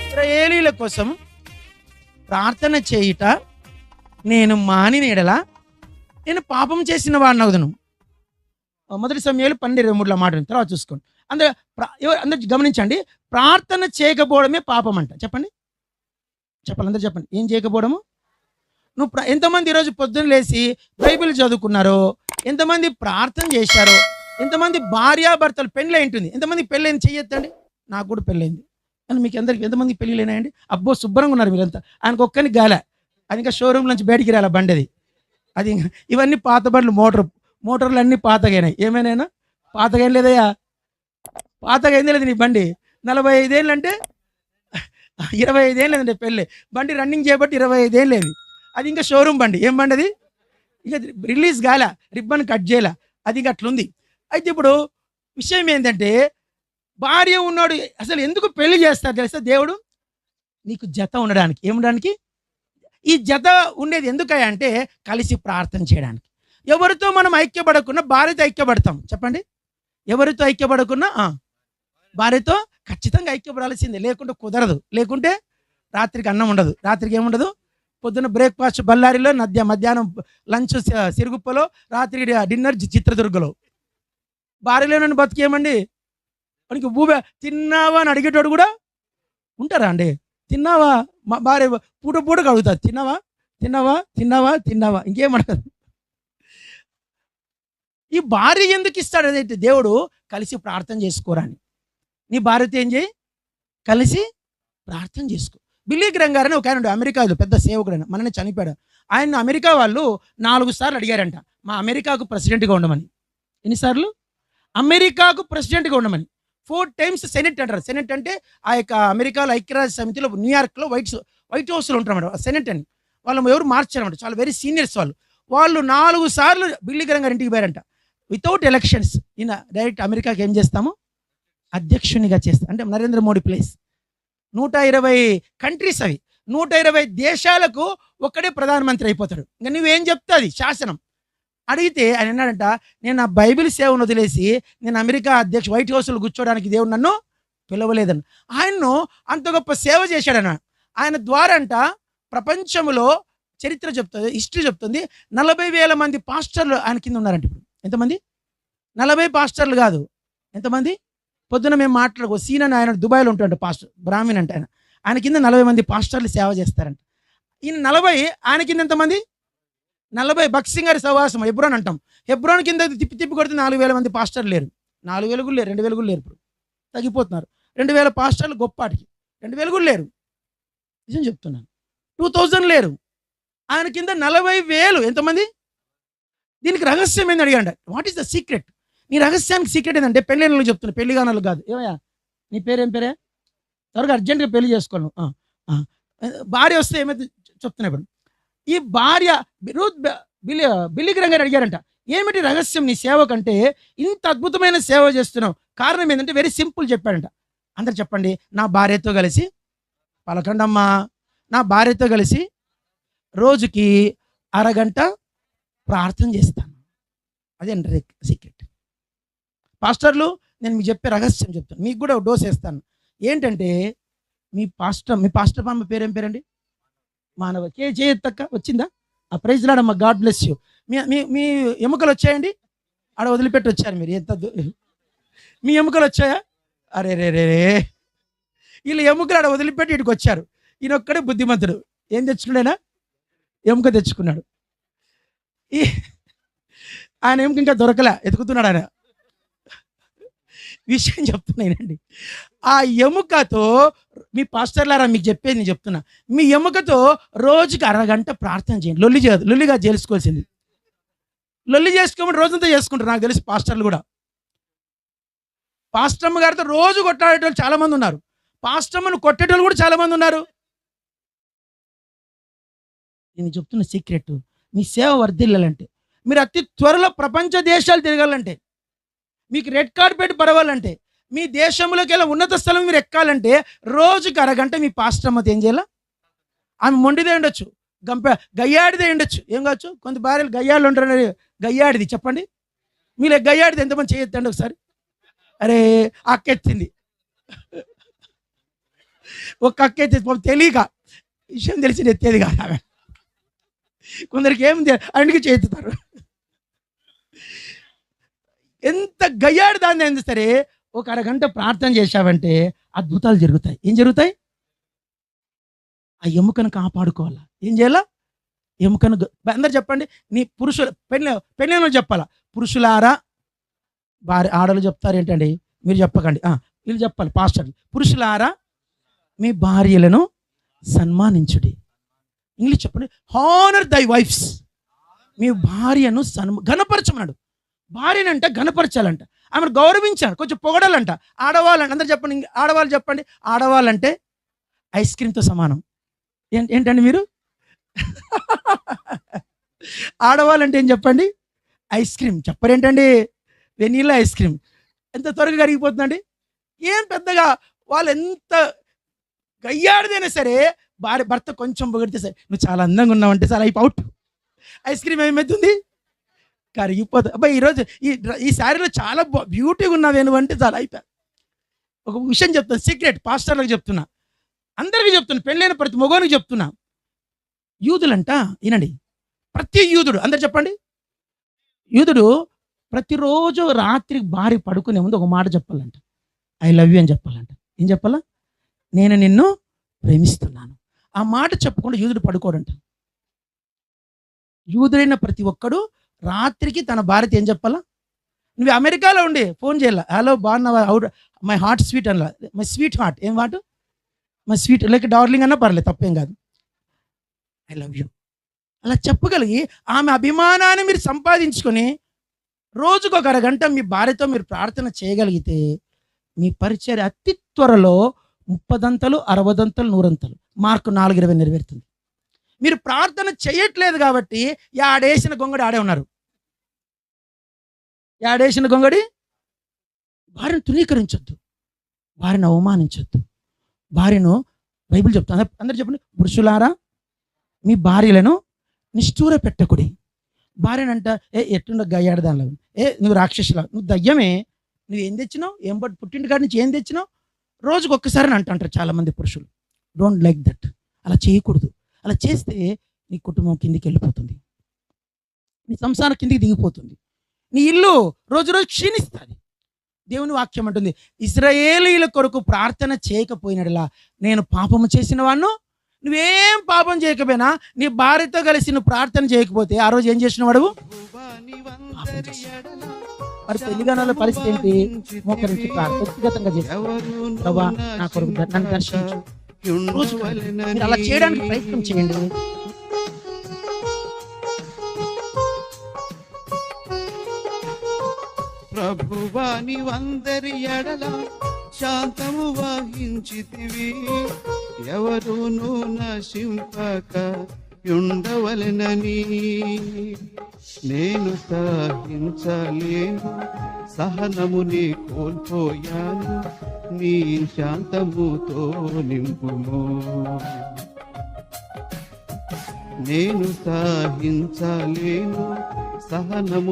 ఇశ్రాయేలీల కోసం ప్రార్థన చేయుట నేను మానిన ఎడల నేను పాపం చేసిన వాడిని అవుదును. మొదటి సమయాలు 12:23 మాట తర్వాత చూసుకోండి. అందరు గమనించండి, ప్రార్థన చేయకపోవడమే పాపం అంట. చెప్పండి, అందరూ చెప్పండి, ఏం చేయకపోవడము? నువ్వు ఎంతమంది ఈరోజు పొద్దున్న లేచి బైబిల్ చదువుకున్నారో, ఎంతమంది ప్రార్థన చేశారో, ఎంతమంది భార్యాభర్తలు పెళ్ళి ఉంటుంది, ఎంతమంది పెళ్ళైంది చెయ్యొద్దండి. నాకు కూడా పెళ్ళైంది అని మీకు ఎంతమంది పెళ్ళిలేనాయండి? అబ్బో శుభ్రంగా ఉన్నారు మీరంతా. ఆయనకు ఒక్కని గాల, అది ఇంకా షోరూమ్ నుంచి బయటికి రాల బండి అది. ఇవన్నీ పాత బండ్లు, మోటార్లు అన్నీ పాతగైనాయి. ఏమైనా పాతగా ఏం లేదయ్యా, పాతగా ఏంది లేదు నీ బండి. 45 ఏళ్ళు అంటే 25 ఏళ్ళు లేదండి పెళ్ళి. బండి రన్నింగ్ చేయబట్టి 25 ఏళ్ళు లేదు. అది ఇంకా షోరూమ్ బండి. ఏం బండి అది? ఇంకా రిలీజ్ కాల, రిబ్బన్ కట్ చేయాల, అది ఇంకా అట్లుంది. అయితే ఇప్పుడు విషయం ఏంటంటే, భార్య ఉన్నాడు, అసలు ఎందుకు పెళ్లి చేస్తారు తెలుసా? దేవుడు నీకు జత ఉండడానికి. ఏముండడానికి? ఈ జత ఉండేది ఎందుకయ్యా అంటే కలిసి ప్రార్థన చేయడానికి. ఎవరితో మనం ఐక్యపడకున్నా భార్యతో ఐక్యపడతాం. చెప్పండి, ఎవరితో ఐక్యపడకున్నా భార్యతో ఖచ్చితంగా ఐక్యపడాల్సిందే, లేకుంటే కుదరదు. లేకుంటే రాత్రికి అన్నం ఉండదు. రాత్రికి ఏముండదు? పొద్దున్న బ్రేక్ఫాస్ట్ బళ్ళారిలో, మధ్యాహ్నం లంచ్ సిరుగుప్పలో, రాత్రికి డిన్నర్ చిత్రదుర్గలో. భార్యలో నన్ను బతికేమండి? మనకి తిన్నావా అని అడిగేటోడు కూడా ఉంటారా అండి? తిన్నావా? మా భార్య పూటకు అడుగుతుంది, తిన్నావా తిన్నావా తిన్నావా తిన్నావా, ఇంకేమడగదు. ఈ భార్య ఎందుకు ఇస్తాడు అదైతే? దేవుడు కలిసి ప్రార్థన చేసుకోరాని. నీ భార్యతో ఏం చేయి? కలిసి ప్రార్థన చేసుకో. బిల్లీ గ్రహం గారని ఒక ఆయన అమెరికాలో పెద్ద సేవకుడు, మననే చనిపోయాడు. ఆయన అమెరికా వాళ్ళు 4 సార్లు అడిగారంట, మా అమెరికాకు ప్రెసిడెంట్గా ఉండమని. ఎన్నిసార్లు? అమెరికాకు ప్రెసిడెంట్గా ఉండమని. 4 times సెనెట్ అంటారు. సెనెట్ అంటే ఆ యొక్క అమెరికాలో ఐక్యరాజ్య సమితిలో న్యూయార్క్లో వైట్ హౌస్లో ఉంటారన్నమాట. సెనెట్ అని వాళ్ళు ఎవరు మార్చారన్నమాట, చాలా వెరీ సీనియర్స్ వాళ్ళు 4 సార్లు బిల్లీ గ్రహం గారి ఇంటికి పోయారంట. వితౌట్ ఎలక్షన్స్ ఈయన డైరెక్ట్ అమెరికాకి ఏం చేస్తాము? అధ్యక్షునిగా చేస్తాం. అంటే నరేంద్ర మోడీ ప్లేస్. 120 కంట్రీస్, అవి 120 దేశాలకు ఒక్కడే ప్రధానమంత్రి అయిపోతాడు. ఇంకా నువ్వేం చెప్తా అది శాసనం. అడిగితే ఆయన అన్నాడంట, నేను నా బైబిల్ సేవను వదిలేసి నేను అమెరికా వైట్ హౌస్లో కూర్చోడానికి దేవుడు నన్ను పిలవలేదని. ఆయన్ను అంత గొప్ప సేవ చేశాడన్న. ఆయన ద్వారా అంట ప్రపంచంలో చరిత్ర చెప్తుంది, హిస్టరీ చెప్తుంది, 40,000 మంది పాస్టర్లు ఆయన కింద ఉన్నారంట. ఇప్పుడు ఎంతమంది? 40 పాస్టర్లు కాదు, ఎంతమంది? పొద్దున మేము మాట్లాడుకో సీన్ అని ఆయన దుబాయ్లో ఉంటాడు, పాస్టర్ బ్రాహ్మణ్ అంటే ఆయన కింద 40 మంది పాస్టర్లు సేవ చేస్తారంట. ఈయన 40, ఆయన కింద ఎంతమంది? 40. బక్సింగ్ గారి సహవాసం హెబ్రోన్ అంటాం. హెబ్రోన్ కింద తిప్పి కొడితే 4,000 మంది పాస్టర్లు లేరు. 4,000 కూడా లేరు, 2,000 కూడా లేరు. ఇప్పుడు తగ్గిపోతున్నారు. 2,000 పాస్టర్లు గొప్పటికి 2,000 కూడా లేరు. నిజం చెప్తున్నాను, 2,000 లేరు. ఆయన కింద 40,000. ఎంతమంది? దీనికి రహస్యం ఏంది అడిగాడు. What is the secret? నీ రహస్యానికి సీక్రెట్ ఏంటంటే, పెళ్ళిళ్ళు చెప్తున్నా, పెళ్లి కానాలు కాదు. ఏమయ్యా నీ పేరేం పేరే? త్వరగా అర్జెంట్గా పెళ్లి చేసుకోను. భార్య వస్తే ఏమైతే చెప్తున్నా. ఇప్పుడు ఈ భార్య బిల్లీ గ్రహం గారు అడిగారంట, ఏమిటి రహస్యం నీ సేవ కంటే ఇంత అద్భుతమైన సేవ చేస్తున్నావు? కారణం ఏంటంటే వెరీ సింపుల్ చెప్పాడంట. అందరు చెప్పండి, నా భార్యతో కలిసి పలకండమ్మా, నా భార్యతో కలిసి రోజుకి అరగంట ప్రార్థన చేస్తాను. అదే అంటే సీక్రెట్. పాస్టర్లు, నేను మీకు చెప్పే రహస్యం చెప్తాను, మీకు కూడా డోస్ వేస్తాను. ఏంటంటే మీ పాస్టర్ అమ్మ పేరేం పేరండి? మానవ చేయత్తక్క వచ్చిందా? ఆ ప్రైజ్ లాడమ్మ, గాడ్ బ్లెస్ యూ. మీ ఎముకలు వచ్చాయండి? ఆడ వదిలిపెట్టి వచ్చారు మీరు. ఎంత మీ ఎముకలు వచ్చాయా? అరే రే రే రే, వీళ్ళు ఎముకలు ఆడ వదిలిపెట్టి ఇటుకు వచ్చారు. ఈయన ఒక్కడే బుద్ధిమంతుడు. ఏం తెచ్చుకున్నాడా? ఎముక తెచ్చుకున్నాడు. ఆయన ఎముక ఇంకా దొరకలే, ఎతుకుతున్నాడు ఆయన. విషయం చెప్తున్నానండి. ఆ ఎముకతో మీ పాస్టర్లారా మీకు చెప్పేది నేను చెప్తున్నా, మీ ఎముకతో రోజుకి అరగంట ప్రార్థన చేయండి. లొల్లి చేయదు, లొల్లిగా చేసుకోవాల్సింది. లొల్లి చేసుకోమని రోజంతా చేసుకుంటారు. నాకు తెలిసి పాస్టర్లు కూడా పాస్టమ్మ గారితో రోజు కొట్టాడేటోళ్ళు చాలా మంది ఉన్నారు. పాస్టమ్మను కొట్టేటోళ్ళు కూడా చాలా మంది ఉన్నారు. నేను చెప్తున్న సీక్రెట్, మీ సేవ వర్ధిల్లాలంటే, మీరు అతి త్వరలో ప్రపంచ దేశాలు తిరగాలంటే, మీకు రెడ్ కార్పెట్ పడవాలంటే, మీ దేశంలోకి వెళ్ళి ఉన్నత స్థలం మీరు ఎక్కాలంటే రోజుకి అరగంట మీ పాస్టమ్మతో ఏం చేయాలా? ఆమె మొండిదే ఉండొచ్చు, గంప గయ్యాడిదే ఉండొచ్చు, ఏం కావచ్చు, కొంత భార్యలు గయ్యాళ్ళు ఉంటారు. గయ్యాడిది చెప్పండి, మీరు గయ్యాడిది ఎంతమంది చేయొద్దండి ఒకసారి. అరే అక్కెత్తింది, ఒక అక్కెత్తి తెలియక, విషయం తెలిసి ఎత్తేది కాదు ఆమె. కొందరికి ఏం అందుకే చేతుతారు. ఎంత గయ్యాడు దాన్ని అయినా సరే ఒక అరగంట ప్రార్థన చేశావంటే అద్భుతాలు జరుగుతాయి. ఏం జరుగుతాయి? ఆ ఎముకను కాపాడుకోవాలా. ఏం చేయాలా? ఎముకను అందరు చెప్పండి. నీ పురుషులు పెళ్ళి చెప్పాలా, పురుషులారా భార్య, ఆడలు చెప్తారు ఏంటండి, మీరు చెప్పకండి, వీళ్ళు చెప్పాలి పాస్టర్లు. పురుషులారా మీ భార్యలను సన్మానించుడి. ఇంగ్లీష్ చెప్పండి, హానర్ దై వైఫ్స్. మీ భార్యను ఘనపరచమన్నాడు. భార్యనంట ఘనపరచాలంట, ఆమెను గౌరవించాలి, కొంచెం పొగడాలంట. ఆడవాళ్ళంటే అందరు చెప్పండి, ఆడవాళ్ళు చెప్పండి. ఆడవాళ్ళంటే ఐస్ క్రీమ్తో సమానం. ఏంటండి మీరు? ఆడవాళ్ళంటే ఏం చెప్పండి? Ice cream. చెప్పరేంటండి? వెనీలా ఐస్ క్రీమ్ ఎంత త్వరగా కరిగిపోతుందండి. ఏం పెద్దగా వాళ్ళు ఎంత గయ్యాడిదైనా సరే భర్త కొంచెం పొగిడితే సరే, నువ్వు చాలా అందంగా ఉన్నావంటే చాలా అయిపోట్. ఐస్ క్రీమ్ ఏమవుతుంది? కరిగిపోతుంది. అబ్బాయి ఈరోజు ఈ శారీలో చాలా బ్యూటీగా ఉన్నావే నువ్వు అంటే చాలా అయిపోయా. ఒక విషయం చెప్తాను, సీక్రెట్, పాస్టర్లకు చెప్తున్నా, అందరికీ చెప్తున్నా, పెళ్ళైన ప్రతి మగవానికి చెప్తున్నా. యూదులంట వినండి, ప్రతి యూదుడు, అందరు చెప్పండి, యూదుడు ప్రతిరోజు రాత్రి భార్య పడుకునే ముందు ఒక మాట చెప్పాలంట, ఐ లవ్ యూ అని చెప్పాలంట. ఏం చెప్పాలా? నేను నిన్ను ప్రేమిస్తున్నాను. ఆ మాట చెప్పకుండా యూదుడు పడుకోడంట. యూదుడైన ప్రతి ఒక్కడు రాత్రికి తన భార్యతో ఏం చెప్పాలా? నువ్వు అమెరికాలో ఉండి ఫోన్ చేయాల, హలో బాగున్నావా, మై హార్ట్ స్వీట్ అలా, మై స్వీట్ హార్ట్, ఏం మాట, మై స్వీట్ లైక్ డార్లింగ్ అన్నా పర్లేదు, తప్పేం కాదు, ఐ లవ్ యూ అలా చెప్పగలిగి ఆమె అభిమానాన్ని మీరు సంపాదించుకొని రోజుకు ఒక అరగంట మీ భార్యతో మీరు ప్రార్థన చేయగలిగితే మీ పరిచర్య అతి త్వరలో 30 60 100 మార్కు 4:20 నెరవేరుతుంది. మీరు ప్రార్థన చేయట్లేదు కాబట్టి యాడేసిన గొంగడి ఆడే ఉన్నారు. యాడేసిన గొంగడి. భార్యను తృణీకరించొద్దు, భార్యను అవమానించొద్దు, భార్యను బైబిల్ చెప్తాను, అందరు చెప్పండి, పురుషులారా మీ భార్యలను నిష్ఠూర పెట్టకుడి. భార్యనంట ఎట్లుండ గయ్యాడదానిలో, నువ్వు రాక్షసులా, నువ్వు దయ్యమే, నువ్వు ఏం తెచ్చినావు, ఏం పుట్టింటి కాడి నుంచి ఏం తెచ్చినావు, రోజుకు ఒక్కసారి అంటారు చాలామంది పురుషులు. Don't like that. అలా చేయకూడదు. అలా చేస్తే నీ కుటుంబం కిందికి వెళ్ళిపోతుంది, నీ సంసారం కిందికి దిగిపోతుంది, నీ ఇల్లు రోజు రోజు క్షీణిస్తుంది. దేవుని వాక్యం అంటుంది, ఇశ్రాయేలీయుల కొరకు ప్రార్థన చేయకపోయినట్లా నేను పాపము చేసిన వాడిను. నువ్వేం పాపం చేయకపోయినా నీ భార్యతో కలిసి నువ్వు ప్రార్థన చేయకపోతే ఆ రోజు ఏం చేసిన వాడు? మరి పెళ్లిగానాల పరిస్థితి ఏంటి? మోకరించి వ్యక్తిగతంగా చేస్తావా, నా కొరకు నన్ను దర్శించు. మీరు అలా చేయడానికి ప్రయత్నం చేయండి. ప్రభువాని వందరి ఎడల శాంతము వహించితివి, ఎవరును నశింపక ఉండవలెనని. నేను సహించలేను, సహనముని కోల్పోయాను, నీ శాంతముతో నింపుము. నేను సహించలేను, సహనము